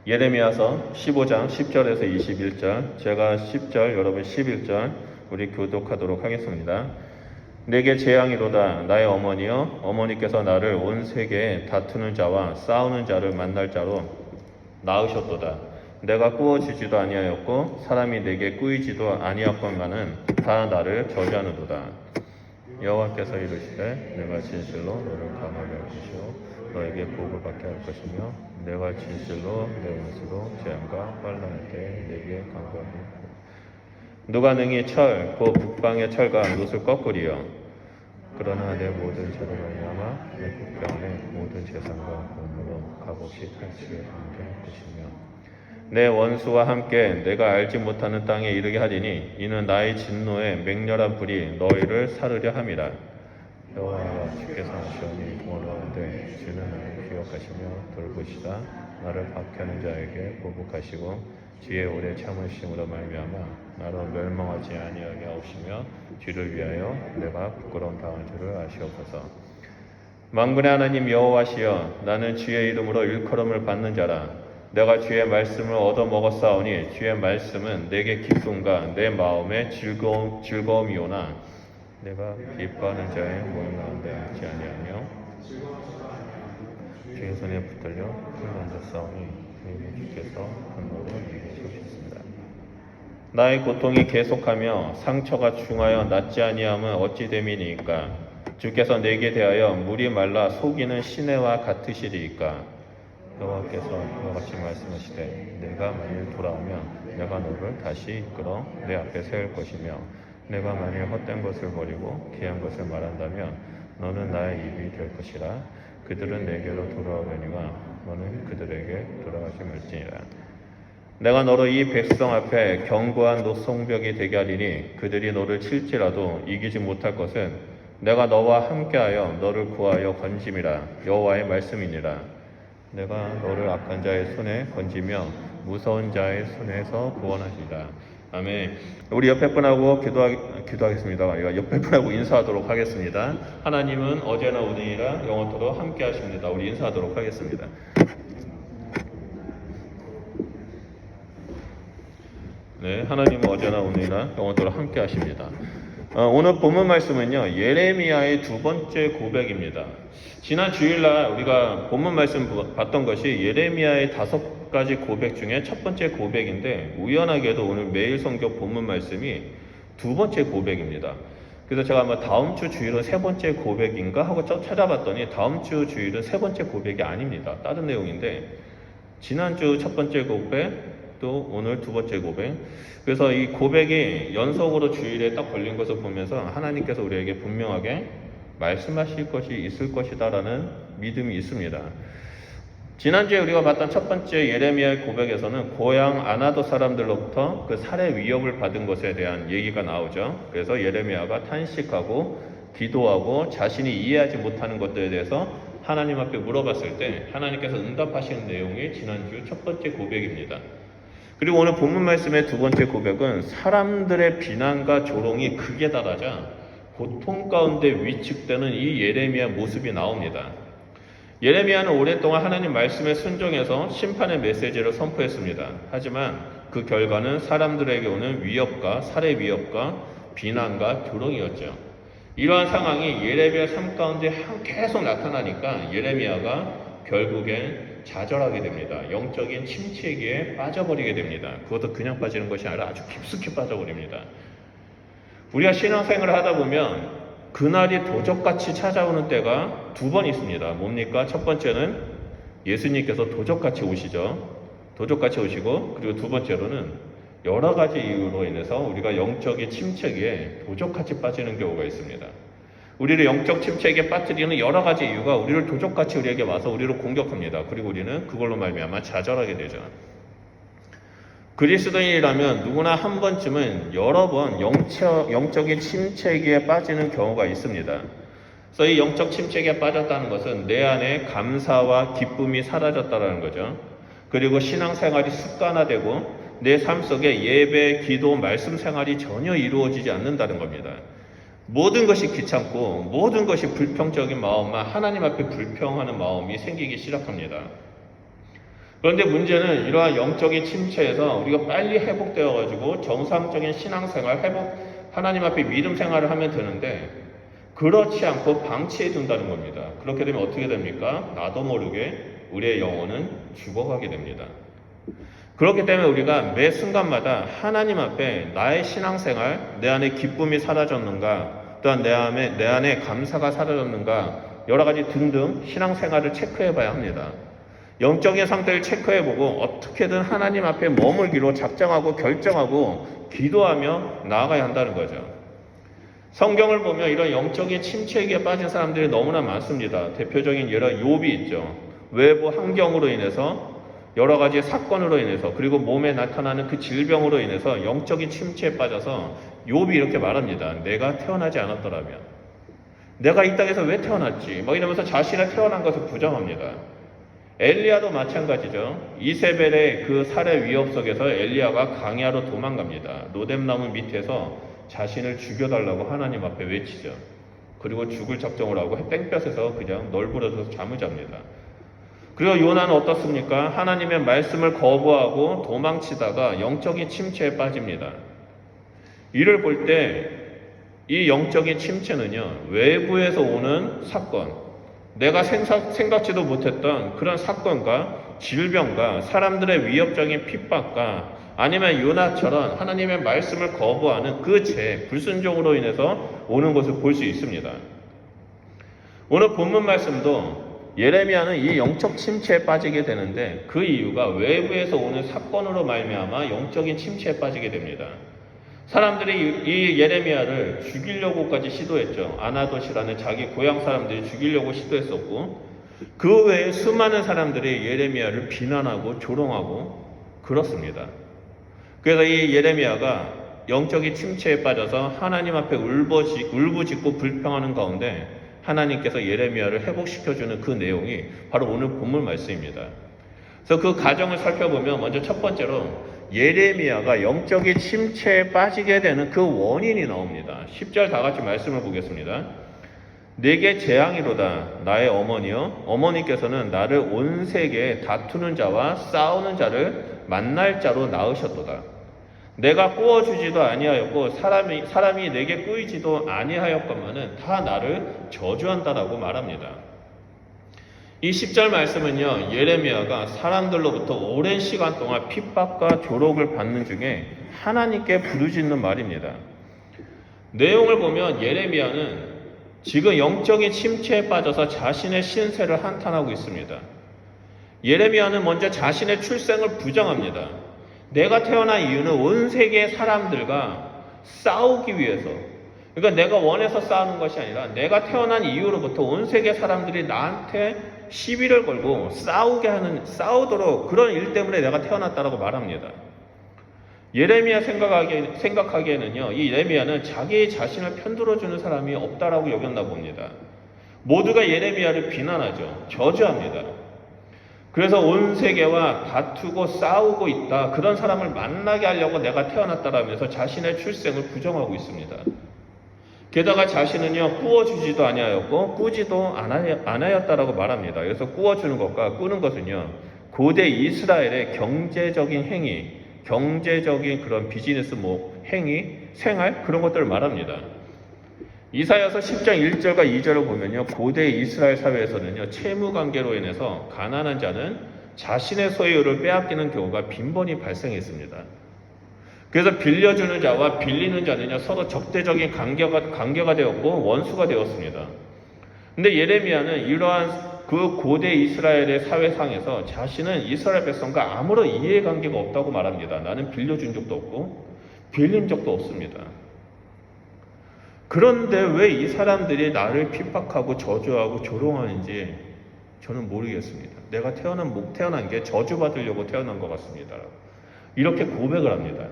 예레미야서 15장 10절에서 21절, 제가 10절, 여러분 11절 우리 교독하도록 하겠습니다. 내게 재앙이로다 나의 어머니여, 어머니께서 나를 온 세계에 다투는 자와 싸우는 자를 만날 자로 낳으셨도다. 내가 꾸어지지도 아니하였고 사람이 내게 꾸이지도 아니하건만은 다 나를 저주하는도다. 여호와께서 이르시되 내가 진실로 너를 강하게 할 것이요 너에게 복을 받게 할 것이며 내가 진실로 내 원수로 재앙과 환난할 때 내게 강구하리. 누가 능히 곧 북방의 철과 놋을 꺾으리요. 그러나 내 모든 죄로 말미암아 내 국경의 모든 재산과 공물로 값없이 탈취해 함께 것이며 내 원수와 함께 내가 알지 못하는 땅에 이르게 하리니 이는 나의 진노의 맹렬한 불이 너희를 사르려 함이라. 여호와 주께서 하시오니 원하건대 주는 나를 기억하시며 돌보시다 나를 박해하는 자에게 보복하시고 주의 오래 참으심으로 말미암아 나로 멸망하지 아니하게 하시며 주를 위하여 내가 부끄러움 당할 줄을 아시옵소서. 만군의 하나님 여호와시여, 나는 주의 이름으로 일컬음을 받는 자라. 내가 주의 말씀을 얻어먹었사오니 주의 말씀은 내게 기쁨과 내 마음의 즐거움이오나 내가 기뻐하는 자의 모임 가운데 앉지 아니하며 주의 손에 붙들려 풀만졌사오니 주께서 분노로 내게 주셨습니다. 나의 고통이 계속하며 상처가 중하여 낫지 아니함은 어찌 됨이니까? 주께서 내게 대하여 물이 말라 속이는 시내와 같으시리이까? 여호와께서 이와 같이 말씀하시되 내가 만일 돌아오면 내가 너를 다시 이끌어 내 앞에 세울 것이며 내가 만일 헛된 것을 버리고 귀한 것을 말한다면 너는 나의 입이 될 것이라. 그들은 내게로 돌아오려니와 너는 그들에게 돌아가지 말지니라. 내가 너로 이 백성 앞에 견고한 노성벽이 되게 하리니 그들이 너를 칠지라도 이기지 못할 것은 내가 너와 함께하여 너를 구하여 건짐이라. 여호와의 말씀이니라. 내가 너를 악한 자의 손에 건지며 무서운 자의 손에서 구원하시리라. 아멘. 우리 옆에 분하고 기도하겠습니다. 옆에 분하고 인사하도록 하겠습니다. 하나님은 어제나 오늘이라 영원토록 함께 하십니다. 우리 인사하도록 하겠습니다. 네, 하나님은 어제나 오늘이나 영원토록 함께 하십니다. 오늘 본문 말씀은요, 예레미야의 두 번째 고백입니다. 지난 주일날 우리가 본문 말씀 봤던 것이 예레미야의 5가지 고백 중에 첫 번째 고백인데, 우연하게도 오늘 매일 성경 본문 말씀이 두 번째 고백입니다. 그래서 제가 아마 다음 주 주일은 세 번째 고백인가 하고 찾아봤더니 다음 주 주일은 세 번째 고백이 아닙니다. 다른 내용인데, 지난주 첫 번째 고백, 또 오늘 두 번째 고백. 그래서 이 고백이 연속으로 주일에 딱 걸린 것을 보면서 하나님께서 우리에게 분명하게 말씀하실 것이 있을 것이다라는 믿음이 있습니다. 지난주에 우리가 봤던 첫 번째 예레미야의 고백에서는 고향 아나도 사람들로부터 그 살해 위협을 받은 것에 대한 얘기가 나오죠. 그래서 예레미야가 탄식하고 기도하고 자신이 이해하지 못하는 것들에 대해서 하나님 앞에 물어봤을 때 하나님께서 응답하시는 내용이 지난주 첫 번째 고백입니다. 그리고 오늘 본문 말씀의 두 번째 고백은 사람들의 비난과 조롱이 극에 달하자 고통 가운데 위축되는 이 예레미야 모습이 나옵니다. 예레미야는 오랫동안 하나님 말씀에 순종해서 심판의 메시지를 선포했습니다. 하지만 그 결과는 사람들에게 오는 위협과 살해 위협과 비난과 조롱이었죠. 이러한 상황이 예레미야 삶 가운데 계속 나타나니까 예레미야가 결국엔 좌절하게 됩니다. 영적인 침체기에 빠져버리게 됩니다. 그것도 그냥 빠지는 것이 아니라 아주 깊숙이 빠져버립니다. 우리가 신앙생활을 하다 보면 그날이 도적같이 찾아오는 때가 두 번 있습니다. 뭡니까? 첫 번째는 예수님께서 도적같이 오시죠. 도적같이 오시고, 그리고 두 번째로는 여러 가지 이유로 인해서 우리가 영적인 침체기에 도적같이 빠지는 경우가 있습니다. 우리를 영적 침체기에 빠뜨리는 여러 가지 이유가 우리를 도적같이 우리에게 와서 우리를 공격합니다. 그리고 우리는 그걸로 말미암아 좌절하게 되죠. 그리스도인이라면 누구나 한 번쯤은 여러 번 영적인 침체기에 빠지는 경우가 있습니다. 그래서 이 영적 침체기에 빠졌다는 것은 내 안에 감사와 기쁨이 사라졌다는 거죠. 그리고 신앙생활이 습관화되고 내 삶 속에 예배, 기도, 말씀 생활이 전혀 이루어지지 않는다는 겁니다. 모든 것이 귀찮고 모든 것이 불평적인 마음만 하나님 앞에 불평하는 마음이 생기기 시작합니다. 그런데 문제는 이러한 영적인 침체에서 우리가 빨리 회복되어 가지고 정상적인 신앙생활 하나님 앞에 믿음 생활을 하면 되는데 그렇지 않고 방치해 둔다는 겁니다. 그렇게 되면 어떻게 됩니까? 나도 모르게 우리의 영혼은 죽어가게 됩니다. 그렇기 때문에 우리가 매 순간마다 하나님 앞에 나의 신앙생활, 내 안에 기쁨이 사라졌는가, 또한 내 안에 감사가 사라졌는가, 여러 가지 등등 신앙생활을 체크해 봐야 합니다. 영적인 상태를 체크해 보고 어떻게든 하나님 앞에 머물기로 작정하고 결정하고 기도하며 나아가야 한다는 거죠. 성경을 보면 이런 영적인 침체기에 빠진 사람들이 너무나 많습니다. 대표적인 예로 욥이 있죠. 외부 환경으로 인해서 여러 가지 사건으로 인해서 그리고 몸에 나타나는 그 질병으로 인해서 영적인 침체에 빠져서 욥이 이렇게 말합니다. 내가 태어나지 않았더라면 내가 이 땅에서 왜 태어났지? 이러면서 자신의 태어난 것을 부정합니다. 엘리야도 마찬가지죠. 이세벨의 그 살해 위협 속에서 엘리야가 광야로 도망갑니다. 로뎀나무 밑에서 자신을 죽여달라고 하나님 앞에 외치죠. 그리고 죽을 작정을 하고 땡볕에서 그냥 널브러져서 잠을 잡니다. 그리고 요나는 어떻습니까? 하나님의 말씀을 거부하고 도망치다가 영적인 침체에 빠집니다. 이를 볼 때 이 영적인 침체는요, 외부에서 오는 사건, 내가 생각지도 못했던 그런 사건과 질병과 사람들의 위협적인 핍박과 아니면 요나처럼 하나님의 말씀을 거부하는 그 불순종으로 인해서 오는 것을 볼 수 있습니다. 오늘 본문 말씀도 예레미야는 이 영적 침체에 빠지게 되는데 그 이유가 외부에서 오는 사건으로 말미암아 영적인 침체에 빠지게 됩니다. 사람들이 이 예레미야를 죽이려고까지 시도했죠. 아나돗이라는 자기 고향 사람들이 죽이려고 시도했었고 그 외에 수많은 사람들이 예레미야를 비난하고 조롱하고 그렇습니다. 그래서 이 예레미야가 영적인 침체에 빠져서 하나님 앞에 울부짖고 불평하는 가운데 하나님께서 예레미야를 회복시켜주는 그 내용이 바로 오늘 본문 말씀입니다. 그래서 그 과정을 살펴보면 먼저 첫 번째로 예레미야가 영적인 침체에 빠지게 되는 그 원인이 나옵니다. 10절 다 같이 말씀을 보겠습니다. 내게 재앙이로다 나의 어머니여, 어머니께서는 나를 온 세계에 다투는 자와 싸우는 자를 만날 자로 낳으셨도다. 내가 꾸어주지도 아니하였고 사람이 내게 꾸이지도 아니하였건만은 다 나를 저주한다라고 말합니다. 이 10절 말씀은요, 예레미야가 사람들로부터 오랜 시간 동안 핍박과 조롱을 받는 중에 하나님께 부르짖는 말입니다. 내용을 보면 예레미야는 지금 영적인 침체에 빠져서 자신의 신세를 한탄하고 있습니다. 예레미야는 먼저 자신의 출생을 부정합니다. 내가 태어난 이유는 온 세계의 사람들과 싸우기 위해서, 그러니까 내가 원해서 싸우는 것이 아니라 내가 태어난 이유로부터 온 세계 사람들이 나한테 시비를 걸고 싸우도록 그런 일 때문에 내가 태어났다라고 말합니다. 예레미야 생각하기에는요, 이 예레미야는 자기 자신을 편들어주는 사람이 없다라고 여겼나 봅니다. 모두가 예레미야를 비난하죠. 저주합니다. 그래서 온 세계와 다투고 싸우고 있다. 그런 사람을 만나게 하려고 내가 태어났다라면서 자신의 출생을 부정하고 있습니다. 게다가 자신은요, 꾸어주지도 아니하였고 꾸지도 않았다라고 말합니다. 그래서 꾸어주는 것과 꾸는 것은요, 고대 이스라엘의 경제적인 행위, 경제적인 그런 비즈니스 행위, 생활 그런 것들을 말합니다. 이사야서 10장 1절과 2절을 보면요, 고대 이스라엘 사회에서는요, 채무 관계로 인해서 가난한 자는 자신의 소유를 빼앗기는 경우가 빈번히 발생했습니다. 그래서 빌려주는 자와 빌리는 자는요, 서로 적대적인 관계가 되었고 원수가 되었습니다. 근데 예레미야는 이러한 그 고대 이스라엘의 사회상에서 자신은 이스라엘 백성과 아무런 이해관계가 없다고 말합니다. 나는 빌려준 적도 없고 빌린 적도 없습니다. 그런데 왜 이 사람들이 나를 핍박하고 저주하고 조롱하는지 저는 모르겠습니다. 내가 태어난 게 저주받으려고 태어난 것 같습니다. 이렇게 고백을 합니다.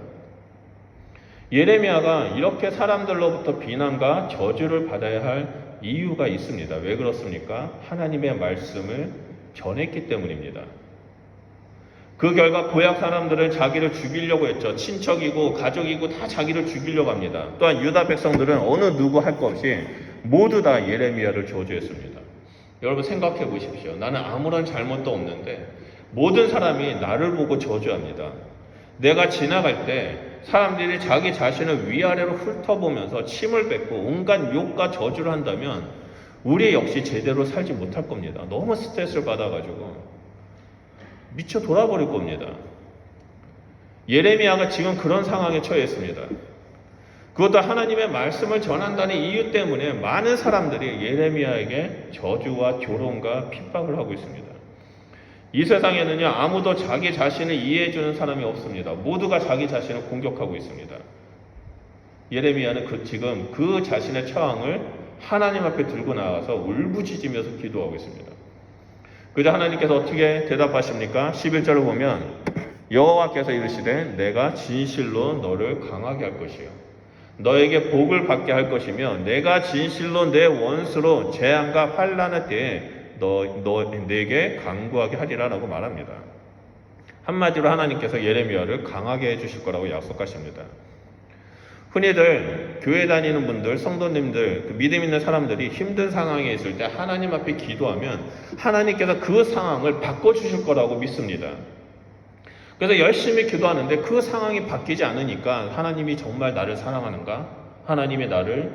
예레미야가 이렇게 사람들로부터 비난과 저주를 받아야 할 이유가 있습니다. 왜 그렇습니까? 하나님의 말씀을 전했기 때문입니다. 그 결과 고향 사람들은 자기를 죽이려고 했죠. 친척이고 가족이고 다 자기를 죽이려고 합니다. 또한 유다 백성들은 어느 누구 할 것 없이 모두 다 예레미야를 저주했습니다. 여러분 생각해 보십시오. 나는 아무런 잘못도 없는데 모든 사람이 나를 보고 저주합니다. 내가 지나갈 때 사람들이 자기 자신을 위아래로 훑어보면서 침을 뱉고 온갖 욕과 저주를 한다면 우리 역시 제대로 살지 못할 겁니다. 너무 스트레스를 받아가지고 미쳐 돌아버릴 겁니다. 예레미야가 지금 그런 상황에 처해 있습니다. 그것도 하나님의 말씀을 전한다는 이유 때문에 많은 사람들이 예레미야에게 저주와 조롱과 핍박을 하고 있습니다. 이 세상에는요, 아무도 자기 자신을 이해해주는 사람이 없습니다. 모두가 자기 자신을 공격하고 있습니다. 예레미야는 지금 그 자신의 처항을 하나님 앞에 들고 나가서 울부짖으면서 기도하고 있습니다. 그저 하나님께서 어떻게 대답하십니까? 11절을 보면 여호와께서 이르시되 내가 진실로 너를 강하게 할 것이요 너에게 복을 받게 할 것이며 내가 진실로 내 원수로 재앙과 환난의 때에 내게 강구하게 하리라라고 말합니다. 한마디로 하나님께서 예레미야를 강하게 해주실 거라고 약속하십니다. 흔히들 교회 다니는 분들, 성도님들, 믿음 있는 사람들이 힘든 상황에 있을 때 하나님 앞에 기도하면 하나님께서 그 상황을 바꿔주실 거라고 믿습니다. 그래서 열심히 기도하는데 그 상황이 바뀌지 않으니까 하나님이 정말 나를 사랑하는가? 하나님의 나를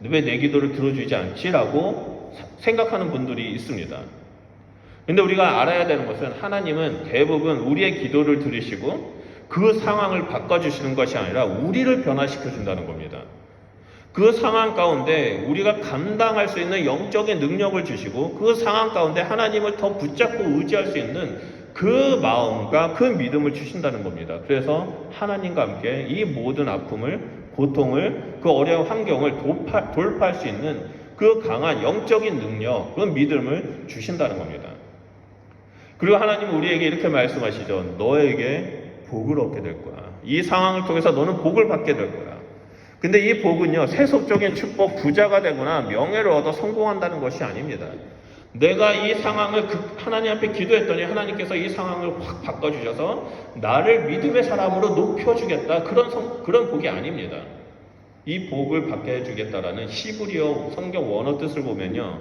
왜 내 기도를 들어주지 않지라고 생각하는 분들이 있습니다. 근데 우리가 알아야 되는 것은 하나님은 대부분 우리의 기도를 들으시고 그 상황을 바꿔주시는 것이 아니라 우리를 변화시켜준다는 겁니다. 그 상황 가운데 우리가 감당할 수 있는 영적인 능력을 주시고 그 상황 가운데 하나님을 더 붙잡고 의지할 수 있는 그 마음과 그 믿음을 주신다는 겁니다. 그래서 하나님과 함께 이 모든 아픔을, 고통을, 그 어려운 환경을 돌파할 수 있는 그 강한 영적인 능력, 그 믿음을 주신다는 겁니다. 그리고 하나님은 우리에게 이렇게 말씀하시죠. 너에게 복을 얻게 될 거야. 이 상황을 통해서 너는 복을 받게 될 거야. 근데 이 복은요, 세속적인 축복, 부자가 되거나 명예를 얻어 성공한다는 것이 아닙니다. 내가 이 상황을 하나님 앞에 기도했더니 하나님께서 이 상황을 확 바꿔주셔서 나를 믿음의 사람으로 높여주겠다. 그런 복이 아닙니다. 이 복을 받게 해주겠다라는 히브리어 성경 원어 뜻을 보면요,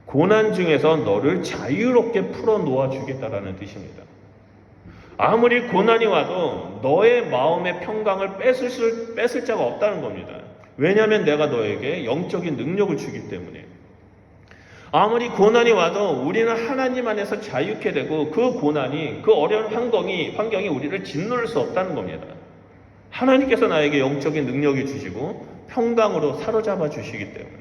고난 중에서 너를 자유롭게 풀어 놓아 주겠다라는 뜻입니다. 아무리 고난이 와도 너의 마음의 평강을 뺏을 자가 없다는 겁니다. 왜냐하면 내가 너에게 영적인 능력을 주기 때문에. 아무리 고난이 와도 우리는 하나님 안에서 자유케 되고 그 고난이, 그 어려운 환경이 우리를 짓누를 수 없다는 겁니다. 하나님께서 나에게 영적인 능력을 주시고 평강으로 사로잡아 주시기 때문에.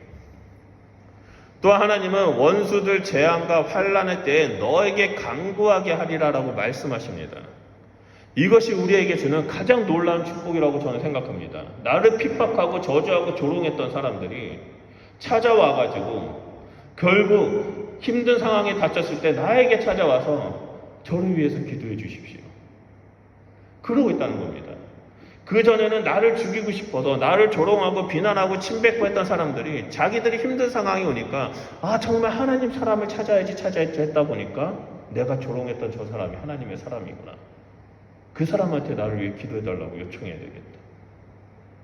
또 하나님은 원수들 재앙과 환난의 때에 너에게 강구하게 하리라라고 말씀하십니다. 이것이 우리에게 주는 가장 놀라운 축복이라고 저는 생각합니다. 나를 핍박하고 저주하고 조롱했던 사람들이 찾아와가지고 결국 힘든 상황에 닥쳤을 때 나에게 찾아와서 저를 위해서 기도해 주십시오. 그러고 있다는 겁니다. 그전에는 나를 죽이고 싶어서 나를 조롱하고 비난하고 침뱉고 했던 사람들이 자기들이 힘든 상황이 오니까 정말 하나님 사람을 찾아야지 했다 보니까 내가 조롱했던 저 사람이 하나님의 사람이구나. 그 사람한테 나를 위해 기도해달라고 요청해야 되겠다.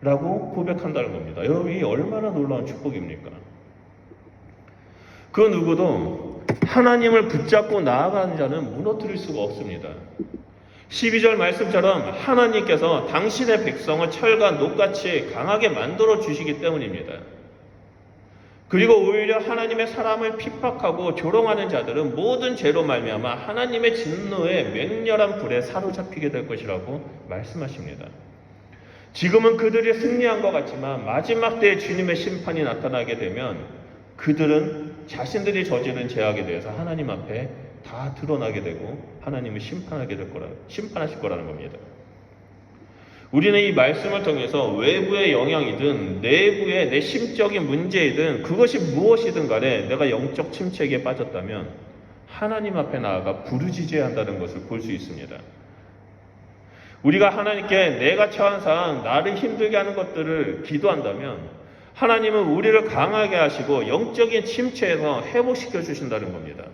라고 고백한다는 겁니다. 여러분, 이 얼마나 놀라운 축복입니까? 그 누구도 하나님을 붙잡고 나아가는 자는 무너뜨릴 수가 없습니다. 12절 말씀처럼 하나님께서 당신의 백성을 철과 녹같이 강하게 만들어 주시기 때문입니다. 그리고 오히려 하나님의 사람을 핍박하고 조롱하는 자들은 모든 죄로 말미암아 하나님의 진노의 맹렬한 불에 사로잡히게 될 것이라고 말씀하십니다. 지금은 그들이 승리한 것 같지만 마지막 때에 주님의 심판이 나타나게 되면 그들은 자신들이 저지른 죄악에 대해서 하나님 앞에 다 드러나게 되고 하나님을 심판하실 거라는 겁니다. 우리는 이 말씀을 통해서 외부의 영향이든 내부의 내 심적인 문제이든 그것이 무엇이든 간에 내가 영적 침체기에 빠졌다면 하나님 앞에 나아가 부르짖어야 한다는 것을 볼 수 있습니다. 우리가 하나님께 내가 처한 상황, 나를 힘들게 하는 것들을 기도한다면 하나님은 우리를 강하게 하시고 영적인 침체에서 회복시켜 주신다는 겁니다.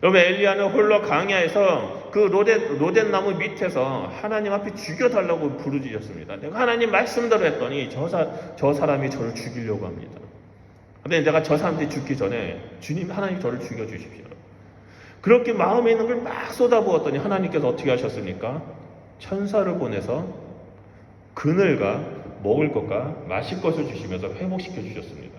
여러분, 엘리야는 홀로 광야에서 그 로덴 나무 밑에서 하나님 앞에 죽여달라고 부르짖었습니다. 내가 하나님 말씀대로 했더니 저 사람이 저를 죽이려고 합니다. 근데 내가 저 사람들이 죽기 전에 주님 하나님 저를 죽여주십시오. 그렇게 마음에 있는 걸 막 쏟아부었더니 하나님께서 어떻게 하셨습니까? 천사를 보내서 그늘과 먹을 것과 마실 것을 주시면서 회복시켜 주셨습니다.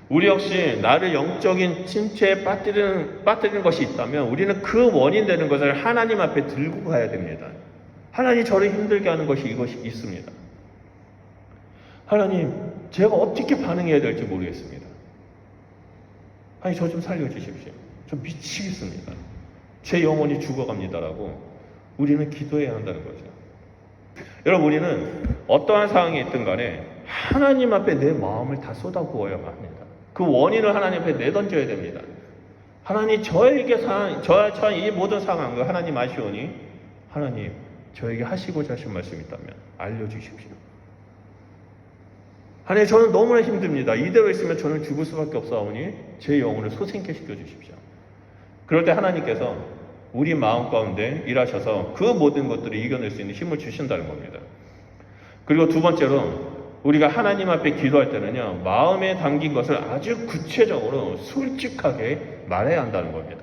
우리 역시 나를 영적인 침체에 빠뜨리는 것이 있다면 우리는 그 원인 되는 것을 하나님 앞에 들고 가야 됩니다. 하나님, 저를 힘들게 하는 것이 이것이 있습니다. 하나님, 제가 어떻게 반응해야 될지 모르겠습니다. 아니, 저 좀 살려주십시오. 저 미치겠습니다. 제 영혼이 죽어갑니다라고 우리는 기도해야 한다는 거죠. 여러분, 우리는 어떠한 상황이 있든 간에 하나님 앞에 내 마음을 다 쏟아부어야 합니다. 그 원인을 하나님 앞에 내던져야 됩니다. 하나님, 저에게 처한 이 모든 상황을 하나님 아시오니 하나님, 저에게 하시고자 하신 말씀이 있다면 알려주십시오. 하나님, 저는 너무나 힘듭니다. 이대로 있으면 저는 죽을 수밖에 없사오니 제 영혼을 소생케 시켜주십시오. 그럴 때 하나님께서 우리 마음 가운데 일하셔서 그 모든 것들을 이겨낼 수 있는 힘을 주신다는 겁니다. 그리고 두 번째로, 우리가 하나님 앞에 기도할 때는요, 마음에 담긴 것을 아주 구체적으로 솔직하게 말해야 한다는 겁니다.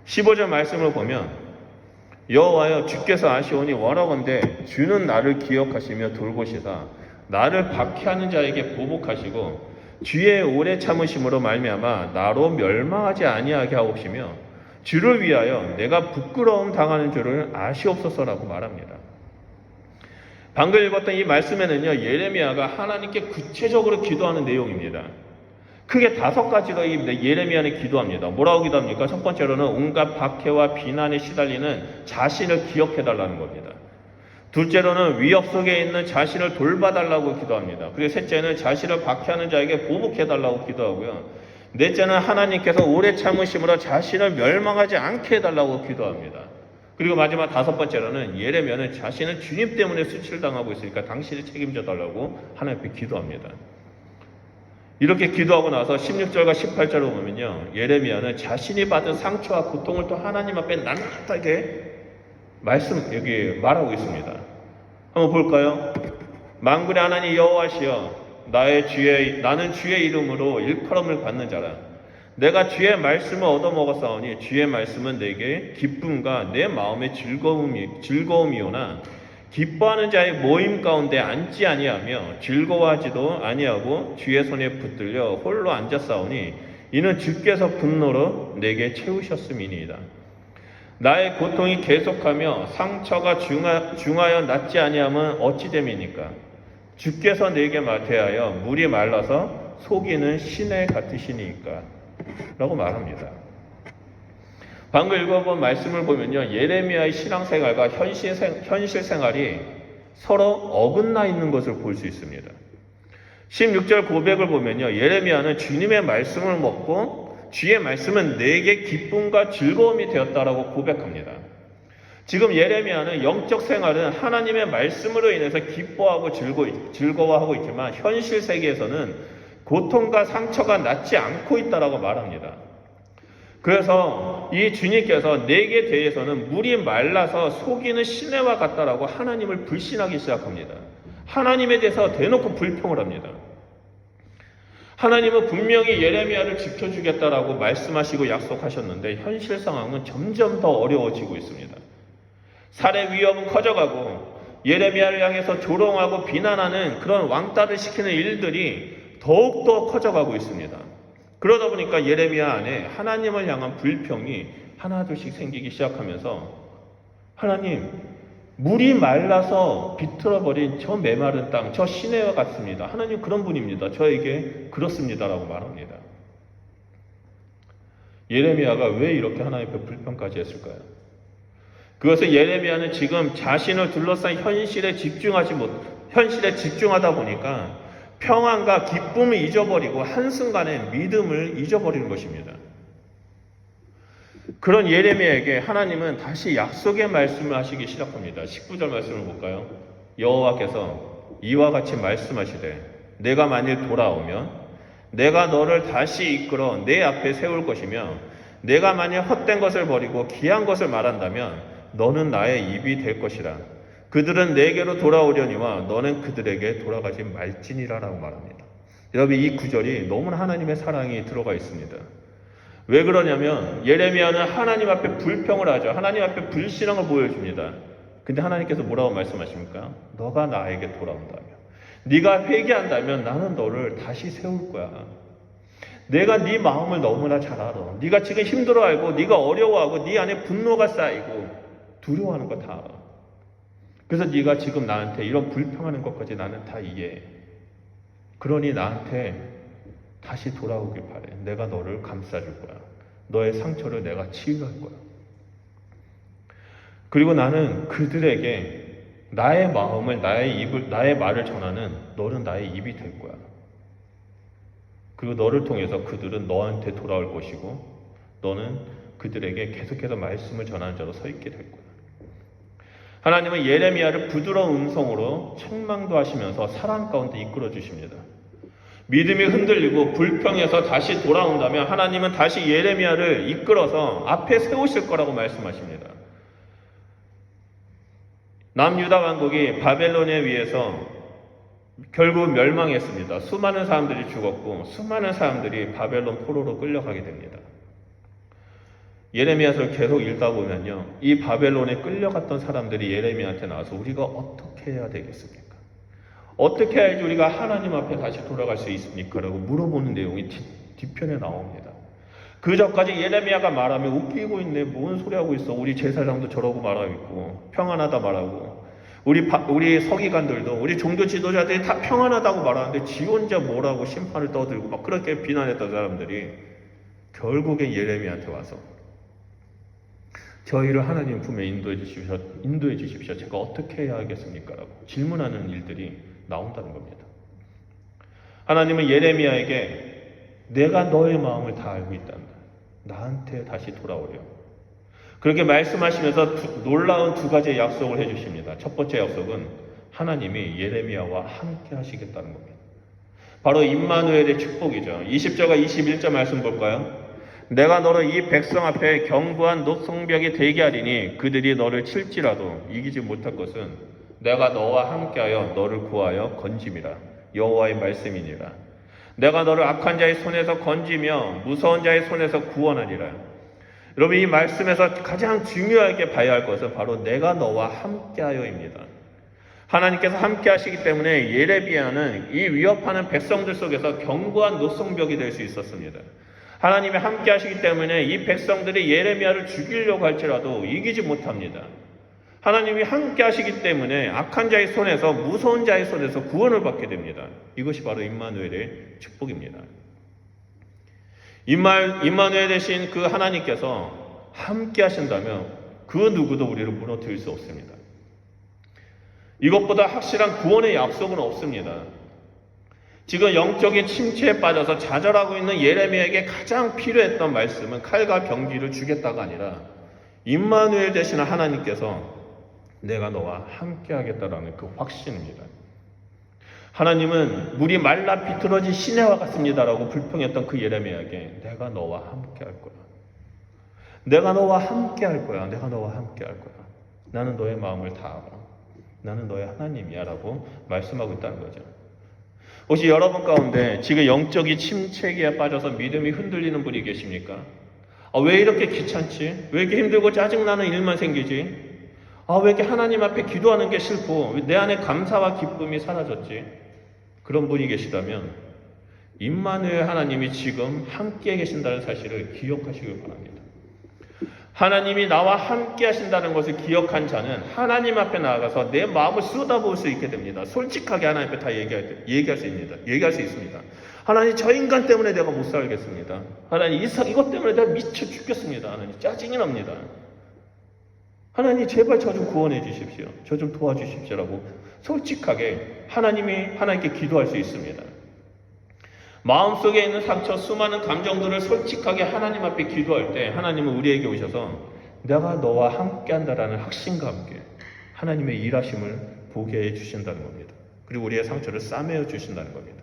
15절 말씀을 보면 여호와여, 주께서 아시오니 원하건대 주는 나를 기억하시며 돌보시사 나를 박해하는 자에게 보복하시고 주의 오래 참으심으로 말미암아 나로 멸망하지 아니하게 하옵시며 주를 위하여 내가 부끄러움 당하는 줄을 아시옵소서라고 말합니다. 방금 읽었던 이 말씀에는요, 예레미야가 하나님께 구체적으로 기도하는 내용입니다. 크게 5가지로 이 예레미야는 기도합니다. 뭐라고 기도합니까? 첫 번째로는 온갖 박해와 비난에 시달리는 자신을 기억해달라는 겁니다. 둘째로는 위협 속에 있는 자신을 돌봐달라고 기도합니다. 그리고 셋째는 자신을 박해하는 자에게 보복해달라고 기도하고요. 넷째는 하나님께서 오래 참으심으로 자신을 멸망하지 않게 해달라고 기도합니다. 그리고 마지막 5번째로는 예레미야는 자신은 주님 때문에 수치를 당하고 있으니까 당신이 책임져 달라고 하나님 앞에 기도합니다. 이렇게 기도하고 나서 16절과 18절을 보면요, 예레미야는 자신이 받은 상처와 고통을 또 하나님 앞에 낱낱하게 여기 말하고 있습니다. 한번 볼까요? 만군의 하나님 여호와시여, 나는 주의 이름으로 일컬음을 받는 자라. 내가 주의 말씀을 얻어먹었사오니 주의 말씀은 내게 기쁨과 내 마음의 즐거움이오나 기뻐하는 자의 모임 가운데 앉지 아니하며 즐거워하지도 아니하고 주의 손에 붙들려 홀로 앉았사오니 이는 주께서 분노로 내게 채우셨음이니이다. 나의 고통이 계속하며 상처가 중하여 낫지 아니하면 어찌 됨이니까? 주께서 내게 대하여 물이 말라서 속이는 시내 같으시니까 라고 말합니다. 방금 읽어본 말씀을 보면요, 예레미야의 신앙생활과 현실 생활이 서로 어긋나 있는 것을 볼 수 있습니다. 16절 고백을 보면요, 예레미야는 주님의 말씀을 먹고 주의 말씀은 내게 기쁨과 즐거움이 되었다라고 고백합니다. 지금 예레미야는 영적 생활은 하나님의 말씀으로 인해서 기뻐하고 즐거워하고 있지만 현실 세계에서는 고통과 상처가 낫지 않고 있다라고 말합니다. 그래서 이 주님께서 내게 대해서는 물이 말라서 속이는 시내와 같다라고 하나님을 불신하기 시작합니다. 하나님에 대해서 대놓고 불평을 합니다. 하나님은 분명히 예레미야를 지켜주겠다라고 말씀하시고 약속하셨는데 현실 상황은 점점 더 어려워지고 있습니다. 살해 위협은 커져가고 예레미야를 향해서 조롱하고 비난하는 그런 왕따를 시키는 일들이 더욱더 커져가고 있습니다. 그러다 보니까 예레미야 안에 하나님을 향한 불평이 하나둘씩 생기기 시작하면서 하나님, 물이 말라서 비틀어버린 저 메마른 땅, 저 시내와 같습니다. 하나님 그런 분입니다. 저에게 그렇습니다라고 말합니다. 예레미야가 왜 이렇게 하나님 앞에 불평까지 했을까요? 그것은 예레미야는 지금 자신을 둘러싼 현실에 집중하다 보니까 평안과 기쁨을 잊어버리고 한순간에 믿음을 잊어버리는 것입니다. 그런 예레미야에게 하나님은 다시 약속의 말씀을 하시기 시작합니다. 19절 말씀을 볼까요? 여호와께서 이와 같이 말씀하시되 내가 만일 돌아오면 내가 너를 다시 이끌어 내 앞에 세울 것이며 내가 만일 헛된 것을 버리고 귀한 것을 말한다면 너는 나의 입이 될 것이라. 그들은 내게로 돌아오려니와 너는 그들에게 돌아가지 말지니라 라고 말합니다. 여러분, 이 구절이 너무나 하나님의 사랑이 들어가 있습니다. 왜 그러냐면 예레미야는 하나님 앞에 불평을 하죠. 하나님 앞에 불신앙을 보여줍니다. 근데 하나님께서 뭐라고 말씀하십니까? 너가 나에게 돌아온다면, 네가 회개한다면 나는 너를 다시 세울 거야. 내가 네 마음을 너무나 잘 알아. 네가 지금 힘들어 알고, 네가 어려워하고, 네 안에 분노가 쌓이고 두려워하는 거 다 알아. 그래서 네가 지금 나한테 이런 불평하는 것까지 나는 다 이해해. 그러니 나한테 다시 돌아오길 바래. 내가 너를 감싸줄 거야. 너의 상처를 내가 치유할 거야. 그리고 나는 그들에게 나의 마음을, 나의 말을 전하는 너는 나의 입이 될 거야. 그리고 너를 통해서 그들은 너한테 돌아올 것이고, 너는 그들에게 계속해서 말씀을 전하는 자로 서 있게 될 거야. 하나님은 예레미야를 부드러운 음성으로 책망도 하시면서 사랑 가운데 이끌어 주십니다. 믿음이 흔들리고 불평해서 다시 돌아온다면 하나님은 다시 예레미야를 이끌어서 앞에 세우실 거라고 말씀하십니다. 남유다 왕국이 바벨론에 의해서 결국 멸망했습니다. 수많은 사람들이 죽었고 수많은 사람들이 바벨론 포로로 끌려가게 됩니다. 예레미야서를 계속 읽다 보면요, 이 바벨론에 끌려갔던 사람들이 예레미야한테 나와서 우리가 어떻게 해야 되겠습니까? 어떻게 해야지 우리가 하나님 앞에 다시 돌아갈 수 있습니까? 라고 물어보는 내용이 뒤편에 나옵니다. 그 전까지 예레미야가 말하면 웃기고 있네, 뭔 소리 하고 있어, 우리 제사장도 저러고 말하고 있고 평안하다 말하고, 우리 서기관들도, 우리 종교 지도자들이 다 평안하다고 말하는데 지 혼자 뭐라고 심판을 떠들고 막 그렇게 비난했던 사람들이 결국엔 예레미야한테 와서 저희를 하나님 품에 인도해 주십시오. 제가 어떻게 해야 하겠습니까? 라고 질문하는 일들이 나온다는 겁니다. 하나님은 예레미야에게 내가 너의 마음을 다 알고 있단다. 나한테 다시 돌아오려. 그렇게 말씀하시면서 놀라운 두 가지의 약속을 해주십니다. 첫 번째 약속은 하나님이 예레미야와 함께 하시겠다는 겁니다. 바로 임마누엘의 축복이죠. 20절과 21절 말씀 볼까요? 내가 너를 이 백성 앞에 견고한 녹성벽이 되게 하리니 그들이 너를 칠지라도 이기지 못할 것은 내가 너와 함께하여 너를 구하여 건짐이라. 여호와의 말씀이니라. 내가 너를 악한 자의 손에서 건지며 무서운 자의 손에서 구원하리라. 여러분, 이 말씀에서 가장 중요하게 봐야 할 것은 바로 내가 너와 함께하여입니다. 하나님께서 함께 하시기 때문에 예레미야는 이 위협하는 백성들 속에서 견고한 녹성벽이 될 수 있었습니다. 하나님이 함께 하시기 때문에 이 백성들이 예레미야를 죽이려고 할지라도 이기지 못합니다. 하나님이 함께 하시기 때문에 악한 자의 손에서, 무서운 자의 손에서 구원을 받게 됩니다. 이것이 바로 임마누엘의 축복입니다. 임마누엘 되신 그 하나님께서 함께 하신다면 그 누구도 우리를 무너뜨릴 수 없습니다. 이것보다 확실한 구원의 약속은 없습니다. 지금 영적인 침체에 빠져서 좌절하고 있는 예레미야에게 가장 필요했던 말씀은 칼과 병기를 주겠다가 아니라 임마누엘 되시는 하나님께서 내가 너와 함께 하겠다라는 그 확신입니다. 하나님은 물이 말라 비틀어진 시내와 같습니다라고 불평했던 그 예레미야에게 내가 너와 함께 할 거야. 내가 너와 함께 할 거야. 내가 너와 함께 할 거야. 나는 너의 마음을 다 알아. 나는 너의 하나님이야 라고 말씀하고 있다는 거죠. 혹시 여러분 가운데 지금 영적인 침체기에 빠져서 믿음이 흔들리는 분이 계십니까? 왜 이렇게 귀찮지? 왜 이렇게 힘들고 짜증나는 일만 생기지? 왜 이렇게 하나님 앞에 기도하는 게 싫고 내 안에 감사와 기쁨이 사라졌지? 그런 분이 계시다면 임마누엘 하나님이 지금 함께 계신다는 사실을 기억하시길 바랍니다. 하나님이 나와 함께 하신다는 것을 기억한 자는 하나님 앞에 나아가서 내 마음을 쏟아부을 수 있게 됩니다. 솔직하게 하나님 앞에 다 얘기할 수 있습니다. 하나님, 저 인간 때문에 내가 못 살겠습니다. 하나님, 이것 때문에 내가 미쳐 죽겠습니다. 하나님, 짜증이 납니다. 하나님, 제발 저 좀 구원해 주십시오. 저 좀 도와주십시오라고 솔직하게 하나님께 기도할 수 있습니다. 마음속에 있는 상처, 수많은 감정들을 솔직하게 하나님 앞에 기도할 때 하나님은 우리에게 오셔서 내가 너와 함께 한다라는 확신과 함께 하나님의 일하심을 보게 해주신다는 겁니다. 그리고 우리의 상처를 싸매어 주신다는 겁니다.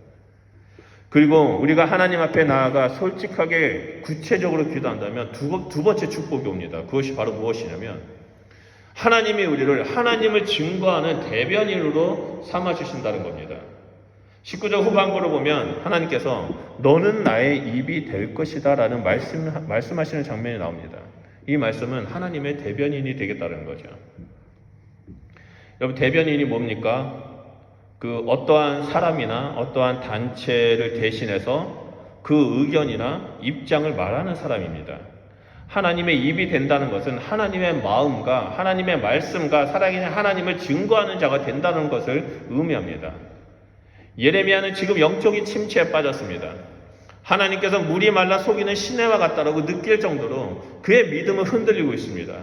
그리고 우리가 하나님 앞에 나아가 솔직하게 구체적으로 기도한다면 두 번째 축복이 옵니다. 그것이 바로 무엇이냐면 하나님이 우리를 하나님을 증거하는 대변인으로 삼아주신다는 겁니다. 19절 후반부를 보면 하나님께서 너는 나의 입이 될 것이다 라는 말씀하시는 장면이 나옵니다. 이 말씀은 하나님의 대변인이 되겠다는 거죠. 여러분, 대변인이 뭡니까? 그 어떠한 사람이나 어떠한 단체를 대신해서 그 의견이나 입장을 말하는 사람입니다. 하나님의 입이 된다는 것은 하나님의 마음과 하나님의 말씀과 살아계신 하나님을 증거하는 자가 된다는 것을 의미합니다. 예레미야는 지금 영적인 침체에 빠졌습니다. 하나님께서 물이 말라 속이는 시내와 같다라고 느낄 정도로 그의 믿음은 흔들리고 있습니다.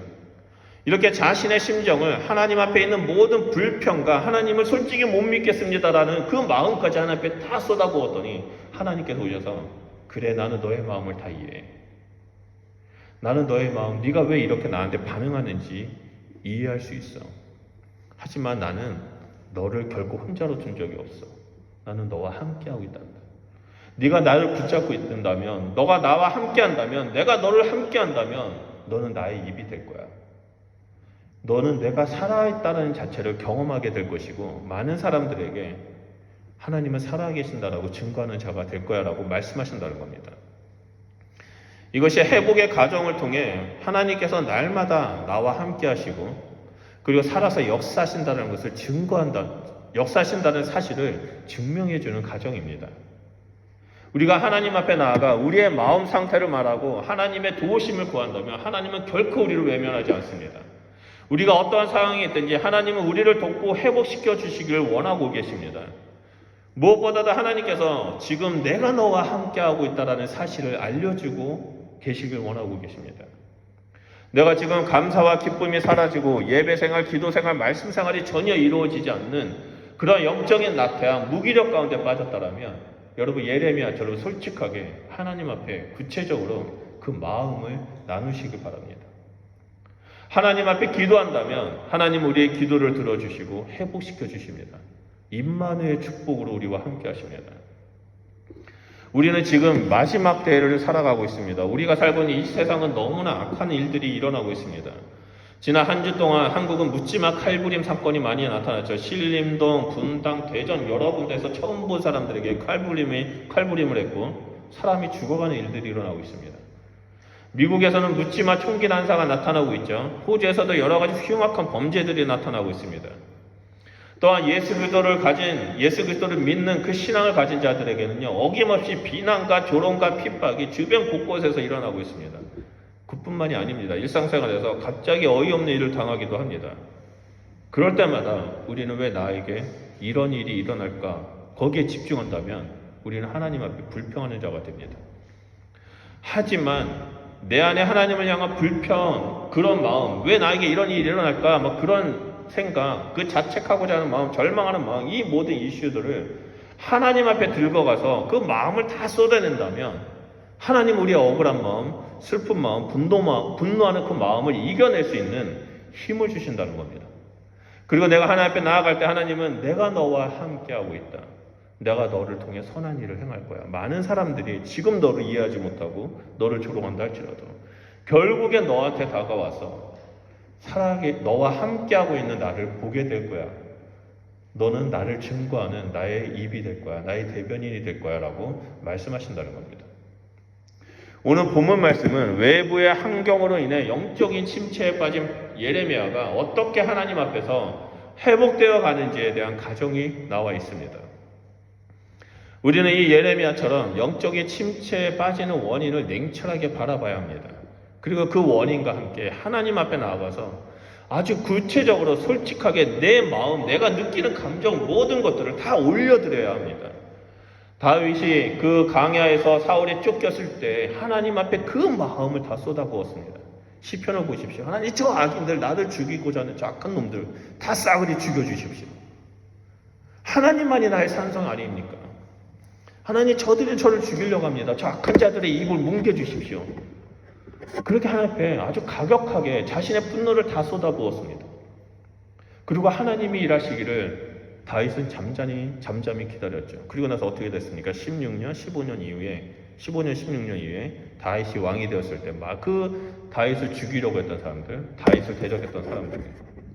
이렇게 자신의 심정을 하나님 앞에 있는 모든 불평과 하나님을 솔직히 못 믿겠습니다라는 그 마음까지 하나님 앞에 다 쏟아부었더니 하나님께서 오셔서 그래, 나는 너의 마음을 다 이해해. 나는 너의 마음, 네가 왜 이렇게 나한테 반응하는지 이해할 수 있어. 하지만 나는 너를 결코 혼자로 둔 적이 없어. 나는 너와 함께하고 있단다. 네가 나를 붙잡고 있다면, 너가 나와 함께한다면, 내가 너를 함께한다면 너는 나의 입이 될 거야. 너는 내가 살아있다는 자체를 경험하게 될 것이고 많은 사람들에게 하나님은 살아계신다라고 증거하는 자가 될 거야 라고 말씀하신다는 겁니다. 이것이 회복의 과정을 통해 하나님께서 날마다 나와 함께 하시고 그리고 살아서 역사하신다는 것을 역사하신다는 사실을 증명해 주는 과정입니다. 우리가 하나님 앞에 나아가 우리의 마음 상태를 말하고 하나님의 도우심을 구한다면 하나님은 결코 우리를 외면하지 않습니다. 우리가 어떠한 상황이 있든지 하나님은 우리를 돕고 회복시켜 주시기를 원하고 계십니다. 무엇보다도 하나님께서 지금 내가 너와 함께하고 있다는 사실을 알려주고 계시길 원하고 계십니다. 내가 지금 감사와 기쁨이 사라지고 예배생활, 기도생활, 말씀생활이 전혀 이루어지지 않는 그런 영적인 나태함, 무기력 가운데 빠졌다라면 여러분, 예레미야처럼 솔직하게 하나님 앞에 구체적으로 그 마음을 나누시기 바랍니다. 하나님 앞에 기도한다면 하나님 우리의 기도를 들어주시고 회복시켜 주십니다. 임마누엘 축복으로 우리와 함께 하십니다. 우리는 지금 마지막 때를 살아가고 있습니다. 우리가 살고 있는 이 세상은 너무나 악한 일들이 일어나고 있습니다. 지난 한 주 동안 한국은 묻지마 칼부림 사건이 많이 나타났죠. 신림동, 분당, 대전 여러 군데에서 처음 본 사람들에게 칼부림을 했고 사람이 죽어가는 일들이 일어나고 있습니다. 미국에서는 묻지마 총기 난사가 나타나고 있죠. 호주에서도 여러 가지 흉악한 범죄들이 나타나고 있습니다. 또한 예수 그리스도를 믿는 그 신앙을 가진 자들에게는요, 어김없이 비난과 조롱과 핍박이 주변 곳곳에서 일어나고 있습니다. 그뿐만이 아닙니다. 일상생활에서 갑자기 어이없는 일을 당하기도 합니다. 그럴 때마다 우리는 왜 나에게 이런 일이 일어날까? 거기에 집중한다면 우리는 하나님 앞에 불평하는 자가 됩니다. 하지만 내 안에 하나님을 향한 불평, 그런 마음, 왜 나에게 이런 일이 일어날까? 그런 생각, 그 자책하고자 하는 마음, 절망하는 마음, 이 모든 이슈들을 하나님 앞에 들고 가서 그 마음을 다 쏟아낸다면 하나님 우리의 억울한 마음, 슬픈 마음, 분노하는 그 마음을 이겨낼 수 있는 힘을 주신다는 겁니다. 그리고 내가 하나님 앞에 나아갈 때 하나님은 내가 너와 함께하고 있다. 내가 너를 통해 선한 일을 행할 거야. 많은 사람들이 지금 너를 이해하지 못하고 너를 조롱한다 할지라도 결국에 너한테 다가와서 너와 함께하고 있는 나를 보게 될 거야. 너는 나를 증거하는 나의 입이 될 거야. 나의 대변인이 될 거야 라고 말씀하신다는 겁니다. 오늘 본문 말씀은 외부의 환경으로 인해 영적인 침체에 빠진 예레미야가 어떻게 하나님 앞에서 회복되어 가는지에 대한 가정이 나와 있습니다. 우리는 이 예레미야처럼 영적인 침체에 빠지는 원인을 냉철하게 바라봐야 합니다. 그리고 그 원인과 함께 하나님 앞에 나아가서 아주 구체적으로 솔직하게 내 마음, 내가 느끼는 감정 모든 것들을 다 올려드려야 합니다. 다윗이 그 광야에서 사울에 쫓겼을 때 하나님 앞에 그 마음을 다 쏟아부었습니다. 시편을 보십시오. 하나님, 저 악인들, 나를 죽이고자 하는 저 악한 놈들 다 싸그리 죽여주십시오. 하나님만이 나의 산성 아닙니까? 하나님, 저들이 저를 죽이려고 합니다. 저 악한 자들의 입을 뭉개주십시오. 그렇게 하나님 앞에 아주 가격하게 자신의 분노를 다 쏟아부었습니다. 그리고 하나님이 일하시기를 다윗은 잠잠히 기다렸죠. 그리고 나서 어떻게 됐습니까? 15년 16년 이후에 다윗이 왕이 되었을 때 막 그 다윗을 죽이려고 했던 사람들, 다윗을 대적했던 사람들,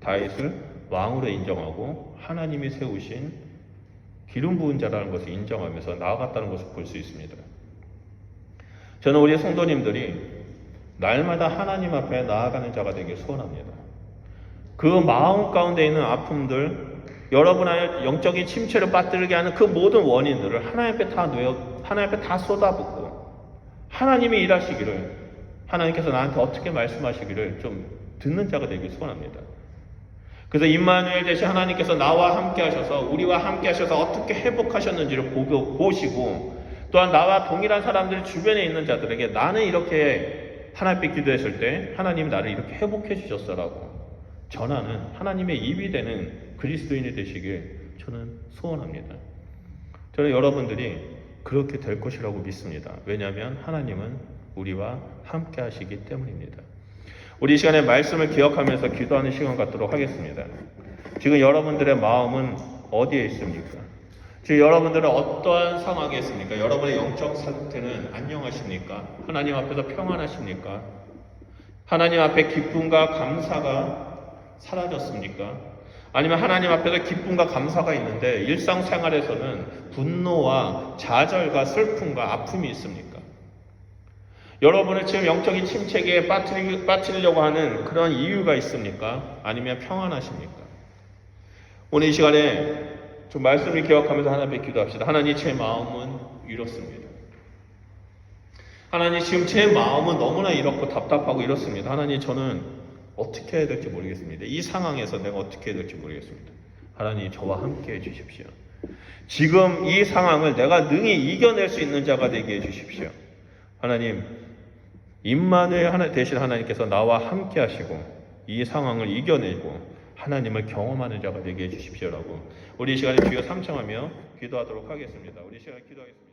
다윗을 왕으로 인정하고 하나님이 세우신 기름 부은 자라는 것을 인정하면서 나아갔다는 것을 볼 수 있습니다. 저는 우리 성도님들이 날마다 하나님 앞에 나아가는 자가 되길 소원합니다. 그 마음 가운데 있는 아픔들, 여러분의 영적인 침체를 빠뜨리게 하는 그 모든 원인들을 하나님 앞에 다 쏟아붓고 하나님이 일하시기를, 하나님께서 나한테 어떻게 말씀하시기를 좀 듣는 자가 되길 소원합니다. 그래서 임마누엘 되신 하나님께서 나와 함께 하셔서, 우리와 함께 하셔서 어떻게 회복하셨는지를 보시고, 또한 나와 동일한 사람들 주변에 있는 자들에게 나는 이렇게 하나님께 기도했을 때 하나님이 나를 이렇게 회복해 주셨어라고 전하는 하나님의 입이 되는 그리스도인이 되시길 저는 소원합니다. 저는 여러분들이 그렇게 될 것이라고 믿습니다. 왜냐하면 하나님은 우리와 함께 하시기 때문입니다. 우리 이 시간에 말씀을 기억하면서 기도하는 시간 갖도록 하겠습니다. 지금 여러분들의 마음은 어디에 있습니까? 지금 여러분들은 어떠한 상황에 있습니까? 여러분의 영적 상태는 안녕하십니까? 하나님 앞에서 평안하십니까? 하나님 앞에 기쁨과 감사가 사라졌습니까? 아니면 하나님 앞에서 기쁨과 감사가 있는데 일상생활에서는 분노와 좌절과 슬픔과 아픔이 있습니까? 여러분은 지금 영적인 침체기에 빠뜨리려고 하는 그런 이유가 있습니까? 아니면 평안하십니까? 오늘 이 시간에 좀 말씀을 기억하면서 하나님께 기도합시다. 하나님, 제 마음은 이렇습니다. 하나님, 지금 제 마음은 너무나 이렇고 답답하고 이렇습니다. 하나님, 저는 어떻게 해야 될지 모르겠습니다. 이 상황에서 내가 어떻게 해야 될지 모르겠습니다. 하나님, 저와 함께 해주십시오. 지금 이 상황을 내가 능히 이겨낼 수 있는 자가 되게 해주십시오. 하나님, 임마누엘 되신 하나님께서 나와 함께 하시고 이 상황을 이겨내고 하나님을 경험하는 자가 되게 해주십시오라고 우리 이 시간에 주여 삼청하며 기도하도록 하겠습니다. 우리 이 시간에 기도하겠습니다.